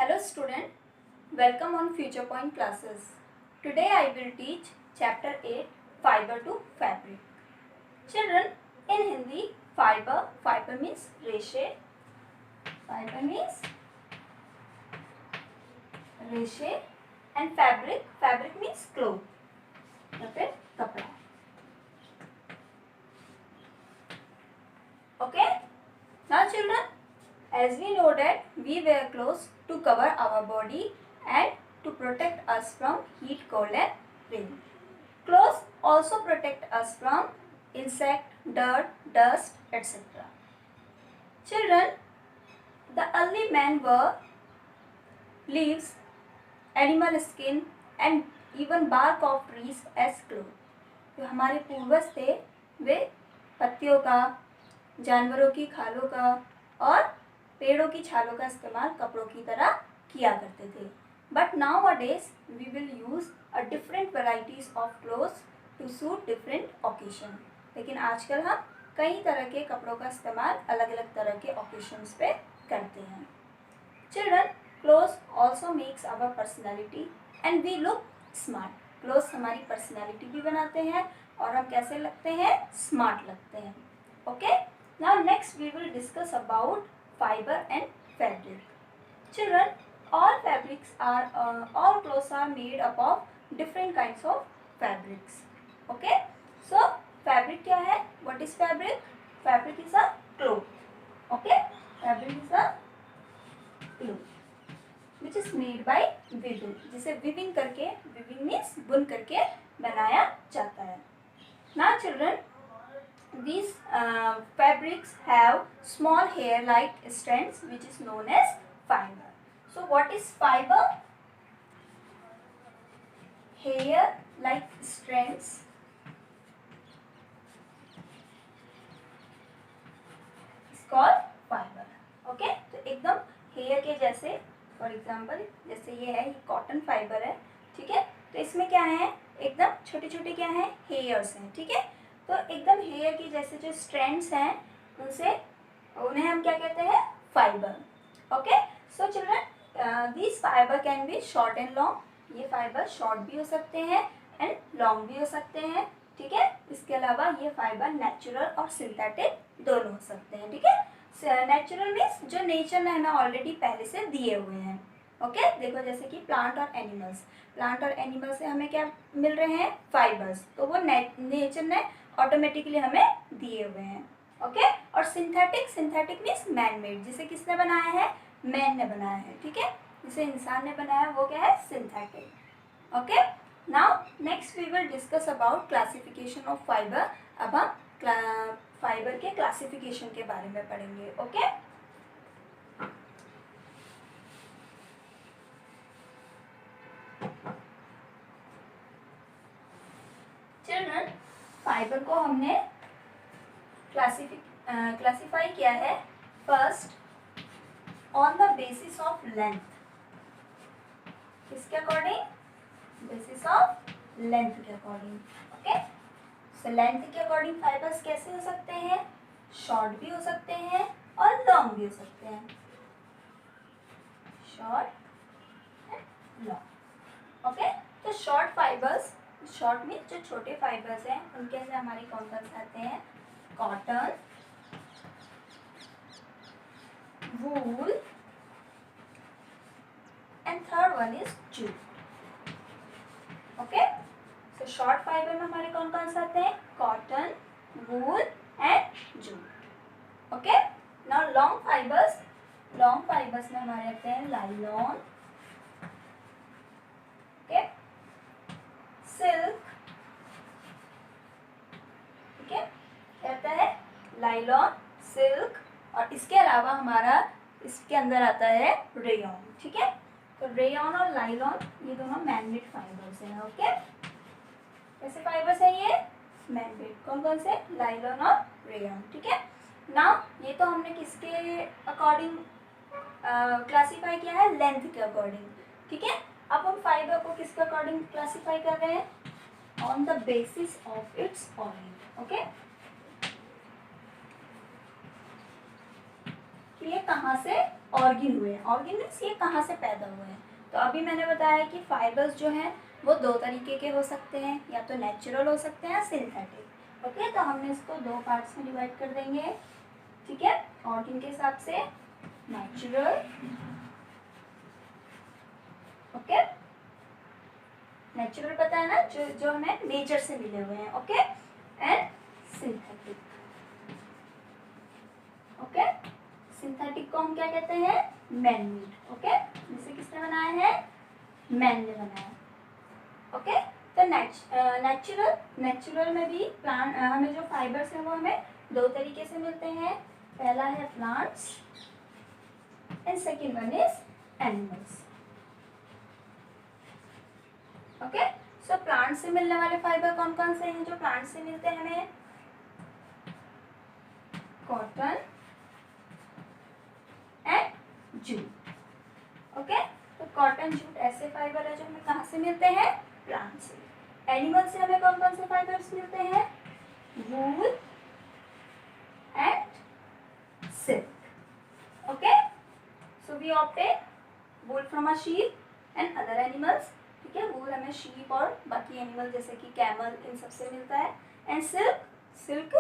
Hello student, welcome on Future Point classes. Today I will teach chapter 8 Fiber to Fabric. Children, in Hindi, fiber means रेशे, and fabric means cloth या फिर कपड़ा. Okay, now children, as we know that we wear clothes to cover our body and to protect us from heat, cold and rain. Clothes also protect us from insect, dirt, dust, etc. Children, the early men wore leaves, animal skin and even bark of trees as clothes. जो हमारे पूर्वज थे वे पत्तियों का, जानवरों की खालों का और पेड़ों की छालों का इस्तेमाल कपड़ों की तरह किया करते थे. But nowadays we will use a different varieties of clothes to suit different occasion. लेकिन आजकल हम कई तरह के कपड़ों का इस्तेमाल अलग अलग तरह के ओकेजन्स पे करते हैं. Children, clothes also makes our personality and we look smart. Clothes हमारी पर्सनैलिटी भी बनाते हैं और हम कैसे लगते हैं, स्मार्ट लगते हैं. Okay, now next we will discuss about fiber and fabric. Children, all clothes are made up of different kinds of fabrics. Okay, so fabric क्या है? What is fabric? Fabric is a cloth. Okay, fabric is a cloth which is made by weaving. जिसे weaving means बुन करके बनाया जाता है. Now children, these fabrics have small hair-like strands which is known as fiber. So what is fiber? Hair-like strands is called fiber. Okay, तो एकदम hair के जैसे, फॉर एग्जाम्पल जैसे ये है, ये कॉटन फाइबर है. ठीक है, तो इसमें क्या है, एकदम छोटे छोटे क्या है, हेयर्स हैं. ठीक है, तो एकदम हेयर की जैसे जो स्ट्रैंड्स हैं उन्हें हम क्या कहते हैं, fibre. Okay, so children, this fibre can be short and long. ये फाइबर शॉर्ट भी हो सकते हैं एंड लॉन्ग भी हो सकते हैं. ठीक है, इसके अलावा ये फाइबर नेचुरल और सिंथेटिक दोनों हो सकते हैं. ठीक है, नेचुरल मीन्स जो नेचर ने हमें ऑलरेडी पहले से दिए हुए हैं. ओके, देखो जैसे कि प्लांट और एनिमल से हमें क्या मिल रहे हैं, फाइबर्स. तो वो नेचर ने ऑटोमेटिकली हमें दिए हुए हैं. ओके, और सिंथेटिक मीन्स मैन मेड. जिसे किसने बनाया है, मैन ने बनाया है. ठीक है, जिसे इंसान ने बनाया है वो क्या है, synthetic. Okay, now next we will discuss about classification of fiber. अब हम फाइबर के क्लासिफिकेशन के बारे में पढ़ेंगे. ओके, चिल्ड्रन, फाइबर को हमने क्लासिफाई किया है first on the basis of length. किसके अकॉर्डिंग, बेसिस ऑफ लेंथ के अकॉर्डिंग. ओके, सो लेंथ के अकॉर्डिंग फाइबर्स कैसे हो सकते हैं, शॉर्ट भी हो सकते हैं और लॉन्ग भी हो सकते हैं. Short and long. ओके, तो शॉर्ट मीन्स जो छोटे फाइबर्स हैं उनके अंदर हमारे कौन कौन से आते हैं, cotton, wool and third one is jute. Okay, so short fibre में हमारे कौन कौन से आते हैं, cotton, wool and jute. Okay, now long fibres में हमारे आते हैं नायलॉन, ओके, सिल्क. ठीक है, कहता है नायलॉन, सिल्क, और इसके अलावा हमारा इसके अंदर आता है रेयॉन. ठीक है, तो रेयॉन और नायलॉन ये दोनों मैनमेड फाइबर्स हैं. ओके, कैसे फाइबर्स हैं ये, मैनमेड. कौन कौन से, नायलॉन और रेयॉन. ठीक है, नाउ ये तो हमने किसके अकॉर्डिंग क्लासीफाई किया है, लेंथ के अकॉर्डिंग. ठीक है, अब हम फाइबर को किसके अकॉर्डिंग क्लासीफाई कर रहे हैं, on the basis of its origin. Okay, ये कहाँ से ऑर्गन हुए हैं। ऑर्गन मीन्स ये कहाँ से पैदा हुए हैं। तो अभी मैंने बताया कि फाइबर्स जो हैं वो दो तरीके के हो सकते हैं, या तो नेचुरल हो सकते हैं या सिंथेटिक। ओके, तो हमने इसको दो पार्ट्स में डिवाइड कर देंगे, ठीक है, ऑर्गन के हिसाब से, नेचुरल, ओके, नेचुरल पता है ना, जो हमें नेचर से मिले हुए हैं, okay, and synthetic. Okay, synthetic को हम क्या कहते हैं, मैन मेड। ओके, जिसे किसने बनाया है, मैन ने बनाया। ओके, तो नेचुरल में भी प्लांट हमें जो फाइबर्स हैं वो हमें दो तरीके से मिलते हैं। पहला है plants and second one is animals. Okay, so plant से मिलने वाले फाइबर कौन कौन से हैं जो प्लांट से मिलते हैं हमें, कॉटन एंड जूट। ओके, तो कॉटन जूट ऐसे फाइबर है जो हमें कहाँ से मिलते हैं, प्लांट से। एनिमल से हमें कौन कौन से फाइबर्स मिलते हैं, wool and silk. Okay, so we obtain wool from a sheep and other animals. ठीक है, वूल हमें शीप और बाकी एनिमल जैसे कि कैमल, इन सब से मिलता है। एंड सिल्क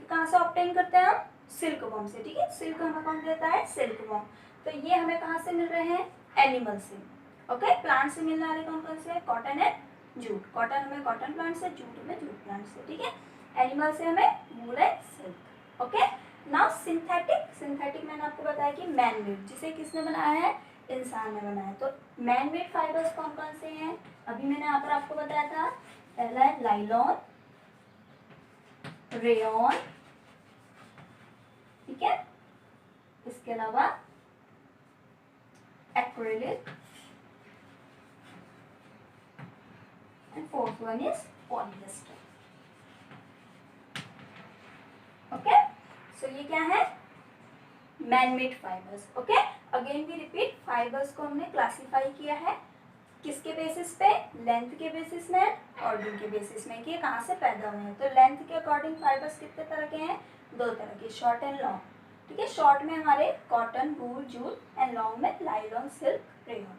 कहाँ से ऑब्टेन करते हैं हम, सिल्क वॉर्म से। ठीक है, सिल्क हमें कौन देता है, सिल्क वॉर्म। तो ये हमें कहाँ से मिल रहे हैं, एनिमल से। ओके, प्लांट से मिलने वाले कौन कौन से हैं, कॉटन एंड जूट। कॉटन हमें कॉटन प्लांट से, जूट हमें जूट प्लांट से। ठीक है, एनिमल से हमें वूल and silk. Okay, now synthetic मैंने आपको बताया कि मैन मेड, जिसे किसने बनाया है, इंसान ने बनाया। तो मैन मेड फाइबर्स कौन कौन से हैं, अभी मैंने यहाँ पर आपको बताया था। पहला है नायलॉन, रेयॉन, ठीक है, इसके अलावा acrylic, and fourth one is polyester. Okay, so ये क्या है, man made fibres. Okay, again we repeat, fibres को हमने क्लासिफाई किया है किसके बेसिस पे, लेंथ के बेसिस में, ऑर्गन के बेसिस में, कि ये कहाँ से पैदा हुए हैं। तो लेंथ के अकॉर्डिंग फाइबर्स कितने तरह के हैं, दो तरह के, शॉर्ट एंड लॉन्ग। ठीक है, शॉर्ट में हमारे cotton, wool, jute, and long में nylon, silk, rayon.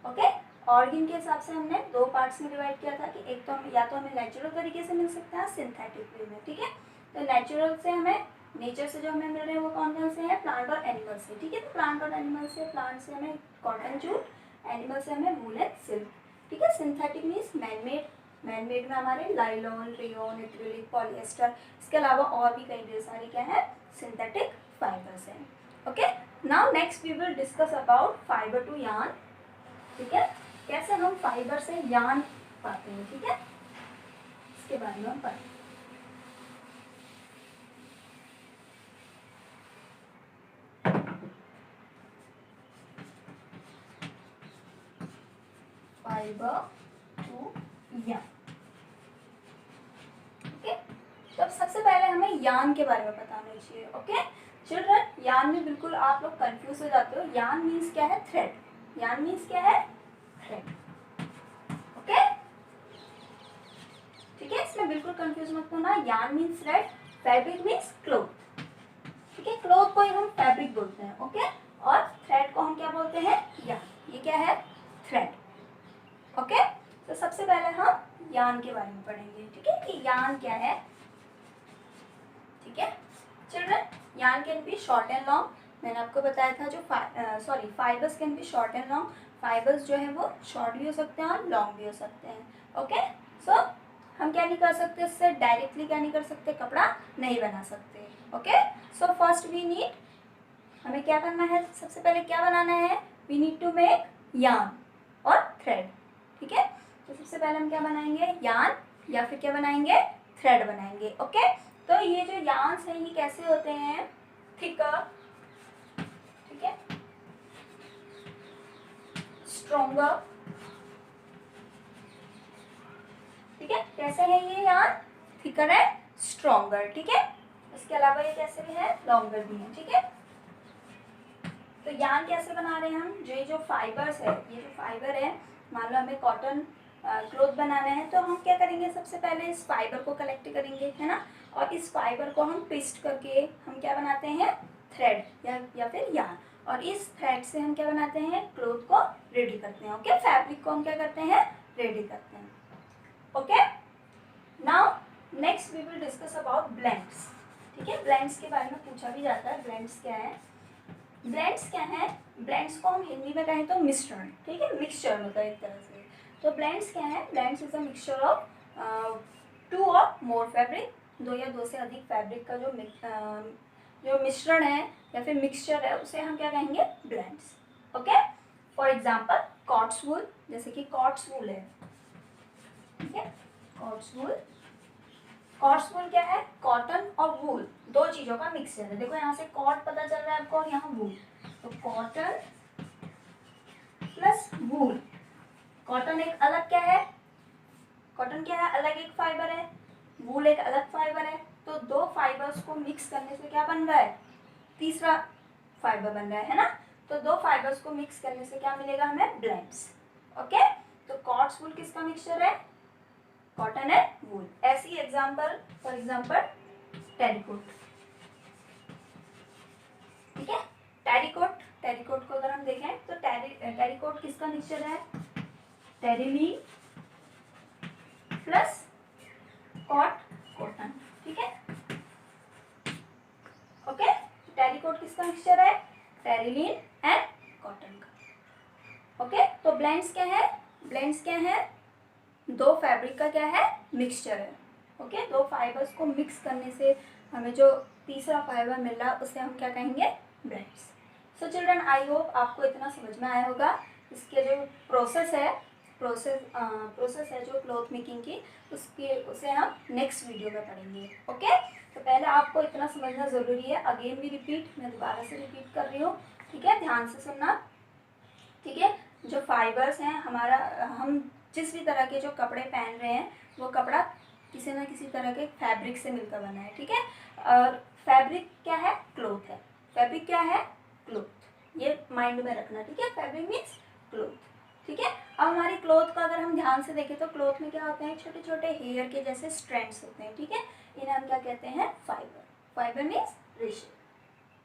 Okay, organ के हिसाब से हमने दो पार्ट्स में डिवाइड किया था कि एक तो हम या तो हमें नेचुरल तरीके से मिल सकता है, सिंथेटिक वे में। ठीक है, तो नेचुरल से हमें, नेचर से जो हमें मिल रहे हैं वो कौन कौन से हैं, प्लांट और एनिमल से। ठीक है, तो प्लांट और एनिमल से, प्लांट से हमें कॉटन, जूट, एनिमल से हमें वूल एंड सिल्क। ठीक है, सिंथेटिक मीन्स मैनमेड, मैनमेड में हमारे नायलॉन, रेयॉन, एक्रिलिक, पॉलिएस्टर, इसके अलावा और भी कई ढेर सारे क्या है, सिंथेटिक फाइबर्स हैं। Okay, now next we will discuss about fiber to yarn. ठीक है, कैसे हम फाइबर से यार्न पाते हैं। ठीक है, इसके बारे में हम पढ़ेंगे। Fibre to yarn. ओके, तो अब सबसे पहले हमें यार्न के बारे में पता होना चाहिए। ओके चिल्ड्रन, यार्न में बिल्कुल आप लोग कंफ्यूज हो जाते हो। यार्न मीन्स क्या है, थ्रेड। यार्न मीन्स क्या है, थ्रेड। ओके, ठीक है, इसमें बिल्कुल कंफ्यूज मत होना। Yarn means thread, fabric means cloth. ठीक है, क्लॉथ को ही हम फैब्रिक बोलते हैं। ओके, और थ्रेड को हम क्या बोलते हैं, यार्न। ये क्या है, थ्रेड। ओके, तो सबसे पहले हम यार्न के बारे में पढ़ेंगे। ठीक है, कि यार्न क्या है। ठीक है children, yarn can be short and long. मैंने आपको बताया था जो fibres can be short and long. Fibres जो है वो शॉर्ट भी हो सकते हैं और लॉन्ग भी हो सकते हैं। ओके, सो हम क्या नहीं कर सकते, इससे डायरेक्टली क्या नहीं कर सकते, कपड़ा नहीं बना सकते। Okay, so first we need, हमें क्या करना है, सबसे पहले क्या बनाना है, we need to make yarn और थ्रेड। ठीक है, तो सबसे पहले हम क्या बनाएंगे, यार्न, या फिर क्या बनाएंगे, थ्रेड बनाएंगे। ओके, तो ये जो यार्न्स हैं ये कैसे होते हैं, थिकर, ठीक है, स्ट्रॉन्गर। ठीक है, कैसे है ये यार्न, थिकर एंड स्ट्रॉन्गर। ठीक है, इसके अलावा ये कैसे भी है, लॉन्गर भी है। ठीक है, तो यार्न कैसे बना रहे हैं हम, जो फाइबर्स है, ये जो फाइबर है, मान लो हमें कॉटन क्लॉथ बनाना है, तो हम क्या करेंगे, सबसे पहले इस फाइबर को कलेक्ट करेंगे, है ना, और इस फाइबर को हम ट्विस्ट करके हम क्या बनाते हैं, थ्रेड या फिर यार्न। और इस थ्रेड से हम क्या बनाते हैं, क्लोथ को रेडी करते हैं। ओके, फैब्रिक को हम क्या करते हैं, रेडी करते हैं। Okay, now next we will discuss about blends. ठीक है, ब्लेंड्स के बारे में पूछा भी जाता है, ब्लेंड्स क्या है। ब्लेंड्स क्या है, ब्लेंड्स को हम हिंदी में कहें तो मिश्रण, ठीक है, मिक्सचर मतलब एक तरह से। तो ब्लेंड्स क्या है, blends is a mixture of 2 और मोर फैब्रिक, 2 या 2 से अधिक फैब्रिक का जो मिश्रण है या फिर मिक्सचर है, उसे हम क्या कहेंगे, blends. Okay, for example cots wool, जैसे कि कॉट्स वूल है, ठीक है, कॉट्स वूल। कॉट्स वूल क्या है, कॉटन और वूल, 2 चीजों का मिक्सचर है। देखो यहाँ से कॉट पता चल रहा है आपको और यहाँ वूल, तो कॉटन प्लस वूल। कॉटन एक अलग क्या है, कॉटन क्या है, अलग एक फाइबर है, वूल एक अलग फाइबर है। तो 2 फाइबर्स को मिक्स करने से क्या बन रहा है, तीसरा फाइबर बन रहा है ना। तो 2 फाइबर्स को मिक्स करने से क्या मिलेगा हमें, ब्लेंड्स। ओके, तो कॉट्स वूल किसका मिक्सचर है, कॉटन एंड वूल। ऐसी एग्जाम्पल, फॉर एग्जाम्पल टेरिकोट, ठीक है, टेरिकोट, टेरिकोट को अगर हम देखें तो टेरिकोट किसका मिक्सचर है, टेरिलीन प्लस कॉटन, ठीक है। ओके, टेरिकोट किसका मिक्सचर है, टेरिलीन एंड कॉटन का। ओके, तो ब्लेंड्स क्या है, ब्लेंड्स क्या है, 2 फैब्रिक का क्या है, मिक्सचर है। ओके, 2 फाइबर्स को मिक्स करने से हमें जो तीसरा फाइबर मिल रहा है उसे हम क्या कहेंगे, blends. So children, I hope आपको इतना समझ में आया होगा। इसके जो प्रोसेस है जो क्लॉथ मेकिंग की, उसे हम नेक्स्ट वीडियो में पढ़ेंगे। ओके, तो पहले आपको इतना समझना ज़रूरी है। अगेन भी रिपीट, मैं दोबारा से रिपीट कर रही हूँ, ठीक है, ध्यान से सुनना। ठीक है, जो फाइबर्स हैं हमारा, हम जिस भी तरह के जो कपड़े पहन रहे हैं वो कपड़ा किसी न किसी तरह के फैब्रिक से मिलकर बना है, ठीक है। और फैब्रिक क्या है, क्लॉथ है। फैब्रिक क्या है, क्लॉथ, ये माइंड में रखना, ठीक है। फैब्रिक मीन्स क्लॉथ, ठीक है। अब हमारी क्लॉथ का अगर हम ध्यान से देखें तो क्लॉथ में क्या होते हैं, छोटे छोटे हेयर के जैसे स्ट्रैंड्स होते हैं, ठीक है। इन्हें हम क्या कहते हैं, फाइबर। फाइबर मीन्स रेशे,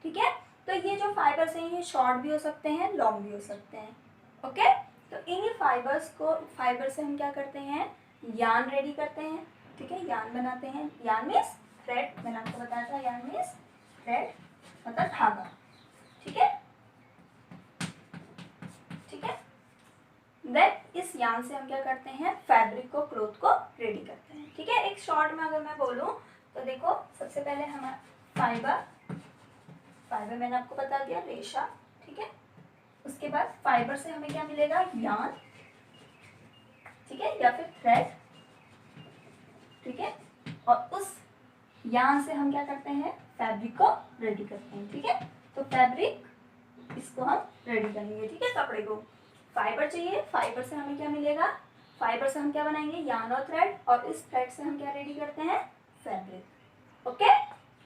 ठीक है। तो ये जो फाइबर्स हैं ये शॉर्ट भी हो सकते हैं, लॉन्ग भी हो सकते हैं। ओके, तो इन फाइबर से हम क्या करते हैं, यार्न रेडी करते हैं, ठीक है, यार्न बनाते हैं। यार्न मीन्स थ्रेड, मैंने आपको बताया था, यार्न मीन्स थ्रेड मतलब धागा, ठीक है, ठीक है। देन इस यार्न से हम क्या करते हैं, फैब्रिक को, क्लॉथ को रेडी करते हैं, ठीक है। एक शॉर्ट में अगर मैं बोलूँ तो देखो, सबसे पहले हमारा फाइबर मैंने आपको बता दिया, रेशा, ठीक है। उसके बाद फाइबर से हमें क्या मिलेगा, यार्न, ठीक है, या फिर थ्रेड, ठीक है। और उस यार्न से हम क्या करते हैं, फैब्रिक को रेडी करते हैं, ठीक है। तो फैब्रिक, इसको हम रेडी करेंगे, ठीक है, कपड़े को। फाइबर चाहिए, फाइबर से हमें क्या मिलेगा, फाइबर से हम क्या बनाएंगे, यार्न और थ्रेड, और इस थ्रेड से हम क्या रेडी करते हैं, फैब्रिक। ओके,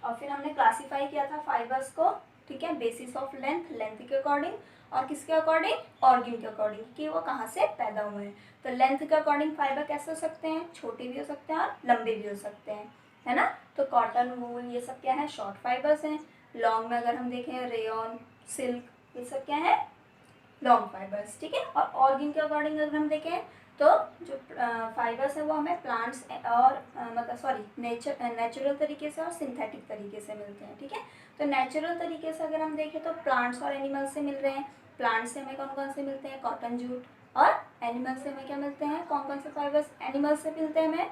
और फिर हमने क्लासीफाई किया था फाइबर्स को, ठीक है, बेसिस ऑफ लेंथ, लेंथ के अकॉर्डिंग, और किसके अकॉर्डिंग, ऑर्गन के अकॉर्डिंग, कि वो कहाँ से पैदा हुए हैं। तो लेंथ के अकॉर्डिंग फाइबर कैसे हो सकते हैं, छोटे भी हो सकते हैं और लंबे भी हो सकते हैं, है ना। तो कॉटन, वूल, ये सब क्या है, शॉर्ट फाइबर्स हैं। लॉन्ग में अगर हम देखें, रेयॉन, सिल्क, ये सब क्या है, लॉन्ग फाइबर्स, ठीक है। और ऑर्गन के अकॉर्डिंग अगर हम देखें तो जो फाइबर्स है वो हमें प्लांट्स और नेचुरल तरीके से और सिंथेटिक तरीके से मिलते हैं, ठीक है। तो नेचुरल तरीके से अगर हम देखें तो प्लांट्स और एनिमल्स से मिल रहे हैं। प्लांट्स से हमें कौन कौन से मिलते हैं, कॉटन, जूट, और एनिमल्स से हमें क्या मिलते हैं, कौन कौन से फाइबर्स एनिमल्स से मिलते हैं हमें,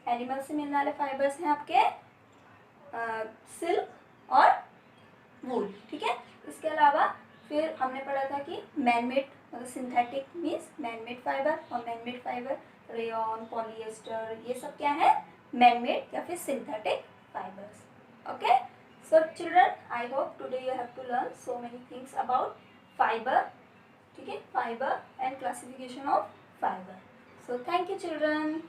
एनिमल्स से मिलने वाले फाइबर्स हैं आपके सिल्क और वूल, ठीक है। इसके अलावा फिर हमने पढ़ा था कि मैन मेड, मतलब synthetic means man made fibre, और man made fibre rayon, polyester, ये सब क्या है, मैन मेड या फिर synthetic fibres. Okay, so children, I hope today you have to learn so many things about fibre, ठीक है, fibre and classification of fibre. So thank you children.